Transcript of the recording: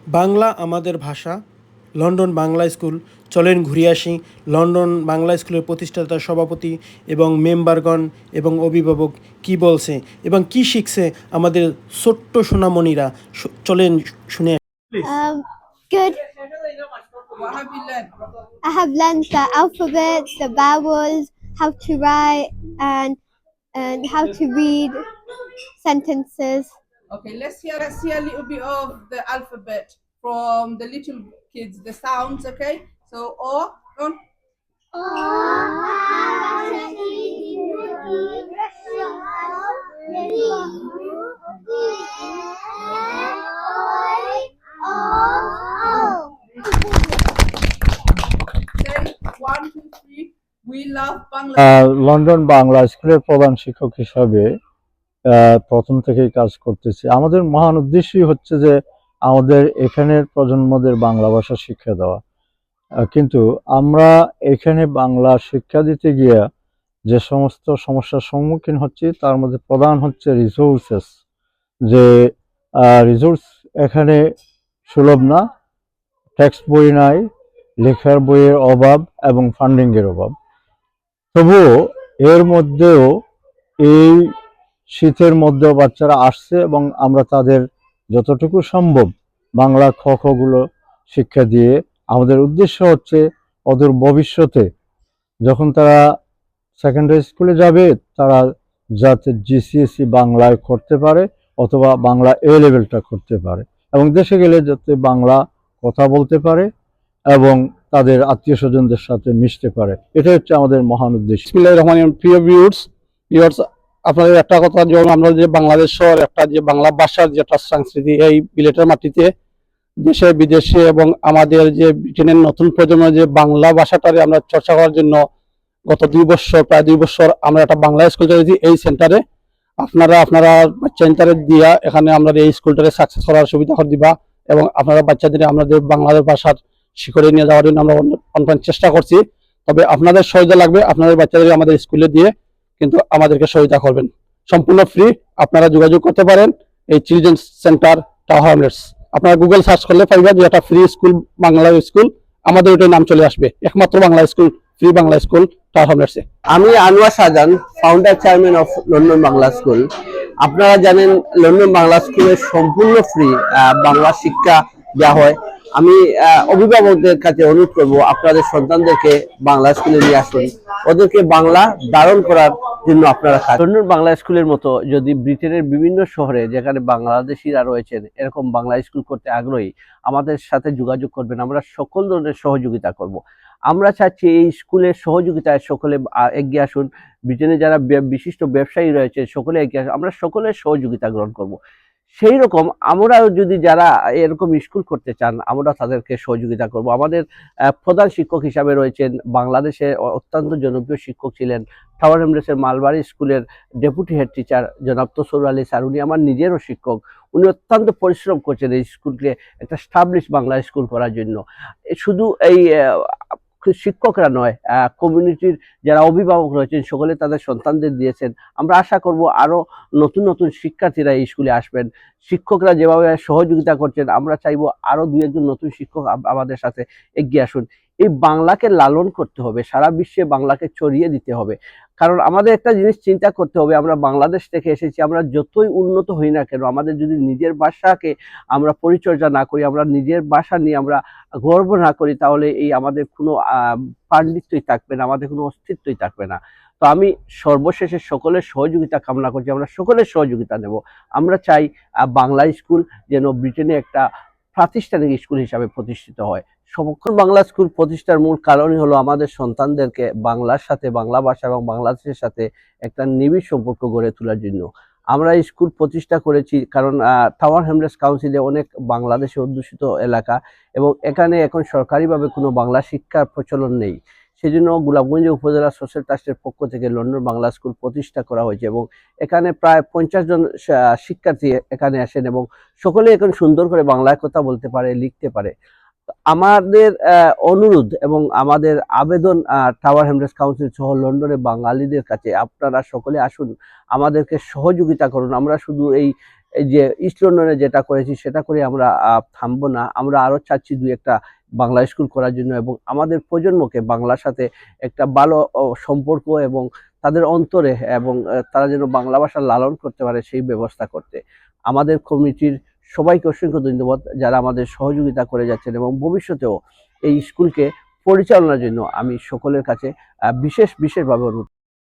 বাংলা আমাদের ভাষা। London Bangla school. চলেন ঘুরে আসি লন্ডন বাংলা স্কুলের প্রতিষ্ঠাতা সভাপতি এবং মেম্বারগণ এবং অভিভাবক কি বলছে এবং কি শিখছে আমাদের ছোট্ট সোনামণিরা। চলেন শুনে আসি। Good. What have you learned? I have learned the alphabets, the vowels, how to write, and how to read sentences. Okay, let's hear a little bit of the alphabet from the little kids, the sounds, okay? So O, on. Say 1, 2, 3. We love Bangladesh. London Bangla স্কুলের প্রধান শিক্ষক হিসাবে প্রথম থেকেই কাজ করতেছি। আমাদের মহান উদ্দেশ্যই হচ্ছে যে আমাদের এখানের প্রজন্মদের বাংলা ভাষা শিক্ষা দেওয়া। কিন্তু আমরা এখানে বাংলা শিক্ষা দিতে গিয়ে যে সমস্ত সমস্যার সম্মুখীন হচ্ছি তার মধ্যে প্রধান হচ্ছে রিসোর্সেস। যে রিসোর্স এখানে সুলভ না, টেক্সট বই নাই, লেখার বইয়ের অভাব এবং ফান্ডিংয়ের অভাব। তবুও এর মধ্যেও এই শীতের মধ্যেও বাচ্চারা আসছে এবং আমরা তাদের যতটুকু সম্ভব বাংলা খ খ গুলো শিক্ষা দিয়ে আমাদের উদ্দেশ্য হচ্ছে অদূর ভবিষ্যতে যখন তারা সেকেন্ডারি স্কুলে যাবে তারা যাতে জিসিএসসি বাংলায় করতে পারে অথবা বাংলা এ লেভেলটা করতে পারে এবং দেশে গেলে যাতে বাংলা কথা বলতে পারে এবং তাদের আত্মীয় স্বজনদের সাথে মিশতে পারে। এটা হচ্ছে আমাদের মহান উদ্দেশ্য। বিসমিল্লাহির রহমানির রহিম। প্রিয় ভিউয়ার্স, আপনাদের একটা কথা, যেমন আমরা যে বাংলাদেশের একটা যে বাংলা ভাষার যেটা সংস্কৃতি, এই বিলেটের মাটিতে দেশে বিদেশে এবং আমাদের যে ব্রিটেনের নতুন প্রজন্মের যে বাংলা ভাষাটারে আমরা চর্চা করার জন্য গত প্রায় 2 বছর আমরা একটা বাংলা স্কুল চালিয়েছি এই সেন্টারে। আপনারা সেন্টারে দিয়া এখানে আমরা এই স্কুলটারে সাকসেস করার সুবিধা করে দিবা এবং আপনারা বাচ্চাদের আমাদের বাংলা ভাষার শিখরে নিয়ে যাওয়ার জন্য আমরা অনলাইন চেষ্টা করছি। তবে আপনাদের সহায়তা লাগবে, আপনাদের বাচ্চাদের আমাদের স্কুলে দিয়ে কিন্তু আমাদেরকে সহায়তা করবেন। সম্পূর্ণ ফ্রি। আপনারা যোগাযোগ করতে পারেন এই চিলড্রেন্স সেন্টার টাওয়ার হ্যামলেটস। আপনারা গুগল সার্চ করলে পাইবেন যে একটা ফ্রি স্কুল, বাংলা স্কুল, আমাদের ওইটার নাম চলে আসবে, একমাত্র Bangla school, free Bangla school Tower হ্যামলেটসে। আমি Anwar Shahjahan, founder chairman of London Bangla school. আপনারা জানেন লন্ডন বাংলা স্কুলে সম্পূর্ণ ফ্রি বাংলা শিক্ষা দেওয়া হয়। আমি অভিভাবকদের কাছে অনুরোধ করব আপনাদের সন্তানদেরকে বাংলা স্কুলে নিয়ে আসুন, ওদেরকে বাংলা ধারণ করার জন্য আপনারা লন্ডন বাংলা স্কুলের মতো যদি ব্রিটেনের বিভিন্ন শহরে যেখানে বাংলাদেশিরা রয়েছেন এরকম বাংলা স্কুল করতে আগ্রহী, আমাদের সাথে যোগাযোগ করবেন। আমরা সকল ধরনের সহযোগিতা করব। আমরা চাচ্ছি এই স্কুলের সহযোগিতায় সকলে এগিয়ে আসুন। ব্রিটেনে যারা বিশিষ্ট ব্যবসায়ী রয়েছে সকলে এগিয়ে আসুন, আমরা সকলের সহযোগিতা গ্রহণ করব। সেই রকম আমরাও যদি যারা এরকম স্কুল করতে চান আমরা তাদেরকে সহযোগিতা করব। আমাদের প্রধান শিক্ষক হিসাবে রয়েছেন বাংলাদেশে অত্যন্ত জনপ্রিয় শিক্ষক ছিলেন টাওয়ার হ্যামলেটসের মালবাড়ি স্কুলের ডেপুটি হেড টিচার জনাব তসর আলী স্যার। উনি আমার নিজেরও শিক্ষক। উনি অত্যন্ত পরিশ্রম করছেন এই স্কুলকে একটা স্টাবলিশ বাংলা স্কুল করার জন্য। শুধু এই শিক্ষকরা নয়, কমিউনিটির যারা অভিভাবক রয়েছেন সকলে তাদের সন্তানদের দিয়েছেন। আমরা আশা করব আরো নতুন নতুন শিক্ষার্থীরা এই স্কুলে আসবেন। শিক্ষকরা যেভাবে সহযোগিতা করছেন আমরা চাইবো আরো 2-1 জন নতুন শিক্ষক আমাদের সাথে এগিয়ে আসুন। এই বাংলাকে লালন করতে হবে, সারা বিশ্বে বাংলাকে ছড়িয়ে দিতে হবে। কারণ আমাদের একটা জিনিস চিন্তা করতে হবে, আমরা বাংলাদেশ থেকে এসেছি, আমরা যতই উন্নত হই না কেন আমাদের যদি নিজের ভাষাকে আমরা পরিচর্যা না করি, আমরা নিজের ভাষা নিয়ে আমরা গর্ব না করি, তাহলে এই আমাদের কোনো পাণ্ডিত্যই থাকবে না, আমাদের কোনো অস্তিত্বই থাকবে না। তো আমি সর্বশেষে সকলের সহযোগিতা কামনা করছি, আমরা সকলের সহযোগিতা নেব। আমরা চাই বাংলা স্কুল যেন ব্রিটেনে একটা প্রাতিষ্ঠানিক স্কুল হিসাবে প্রতিষ্ঠিত হয়। সমগ্র বাংলা স্কুল প্রতিষ্ঠার মূল কারণই হলো আমাদের সন্তানদেরকে বাংলার সাথে, বাংলা ভাষা এবং বাংলাদেশের সাথে একটা নিবিড় সম্পর্ক গড়ে তোলার জন্য আমরা স্কুল প্রতিষ্ঠা করেছি। কারণ টাওয়ার হ্যামলেটস কাউন্সিলে অনেক বাংলাদেশে অধ্যুষিত এলাকা এবং এখানে এখন সরকারিভাবে কোনো বাংলা শিক্ষার প্রচলন নেই। সেজন্য গোলাপগঞ্জ উপজেলা সোশ্যাল ট্রাস্টের পক্ষ থেকে লন্ডন বাংলা স্কুল প্রতিষ্ঠা করা হয়েছে এবং এখানে প্রায় 50 জন শিক্ষার্থী এখানে আসেন এবং সকলে এখন সুন্দর করে বাংলায় কথা বলতে পারে, লিখতে পারে। আমাদের অনুরোধ এবং আমাদের আবেদন টাওয়ার হ্যামলেটস কাউন্সিল সহ লন্ডনের বাঙালিদের কাছে, আপনারা সকলে আসুন, আমাদেরকে সহযোগিতা করুন। আমরা শুধু এই এই যে ইস্ট লন্ডনে যেটা করেছি সেটা করে আমরা থামবো না। আমরা আরো চাচ্ছি দুই একটা বাংলা স্কুল করার জন্য, এবং আমাদের প্রজন্মকে বাংলার সাথে একটা ভালো সম্পর্ক এবং তাদের অন্তরে, এবং তারা যেন বাংলা ভাষা লালন করতে পারে সেই ব্যবস্থা করতে। আমাদের কমিটির সবাইকে অসংখ্য ধন্যবাদ যারা আমাদের সহযোগিতা করে যাচ্ছেন, এবং ভবিষ্যতেও এই স্কুলকে পরিচালনার জন্য আমি সকলের কাছে বিশেষভাবে অনুরোধ